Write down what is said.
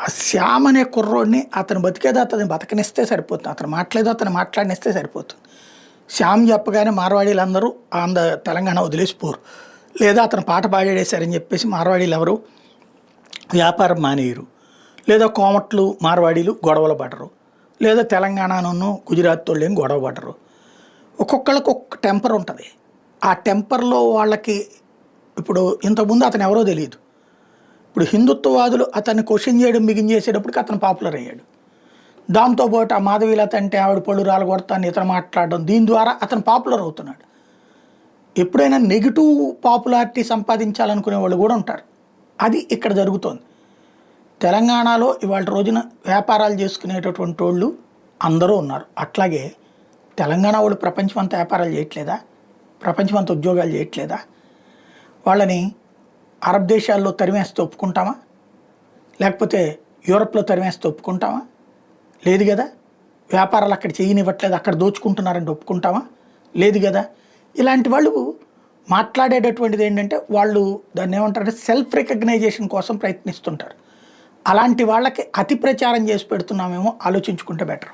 ఆ శ్యామ్ అనే కుర్రోడిని అతను బతికేదో అతను బతకనిస్తే సరిపోతుంది, అతను మాట్లాడేదో అతను మాట్లాడినిస్తే సరిపోతుంది. శ్యామ్ చెప్పగానే మార్వాడీలందరూ తెలంగాణ వదిలేసిపోరు, లేదా అతను పాట పాడేశారని చెప్పేసి మార్వాడీలు ఎవరు వ్యాపారం మానేయరు, లేదా కోమట్లు మార్వాడీలు గొడవలు పడరు, లేదా తెలంగాణను గుజరాత్ వాళ్ళు ఏం గొడవ పడరు. ఒక్కొక్కళ్ళకి ఒక్కొక్క టెంపర్ ఉంటుంది. ఆ టెంపర్లో వాళ్ళకి ఇప్పుడు ఇంతకుముందు అతను ఎవరో తెలియదు, ఇప్పుడు హిందుత్వవాదులు అతన్ని క్వశ్చన్ చేయడం బిగించేసేటప్పటికి అతను పాపులర్ అయ్యాడు. దాంతోపాటు ఆ మాధవీలత అంటే ఆవిడ పళ్ళు రాలగొడతాను ఇతను మాట్లాడడం, దీని ద్వారా అతను పాపులర్ అవుతున్నాడు. ఎప్పుడైనా నెగిటివ్ పాపులారిటీ సంపాదించాలనుకునే వాళ్ళు కూడా ఉంటారు. అది ఇక్కడ జరుగుతోంది. తెలంగాణలో ఇవాళ రోజున వ్యాపారాలు చేసుకునేటటువంటి వాళ్ళు అందరూ ఉన్నారు. అట్లాగే తెలంగాణ వాళ్ళు ప్రపంచమంతా వ్యాపారాలు చేయట్లేదా, ప్రపంచమంతా ఉద్యోగాలు చేయట్లేదా? వాళ్ళని అరబ్ దేశాల్లో తరిమేస్తే ఒప్పుకుంటామా, లేకపోతే యూరప్లో తరిమేస్తే ఒప్పుకుంటామా? లేదు కదా. వ్యాపారాలు అక్కడ చేయనివ్వట్లేదు, అక్కడ దోచుకుంటున్నారంటే ఒప్పుకుంటామా? లేదు కదా. ఇలాంటి వాళ్ళు మాట్లాడేటటువంటిది ఏంటంటే వాళ్ళు దాన్ని ఏమంటారంటే సెల్ఫ్ రికగ్నైజేషన్ కోసం ప్రయత్నిస్తుంటారు. అలాంటి వాళ్ళకి అతి ప్రచారం చేసి పెడుతున్నామేమో ఆలోచించుకుంటే బెటర్.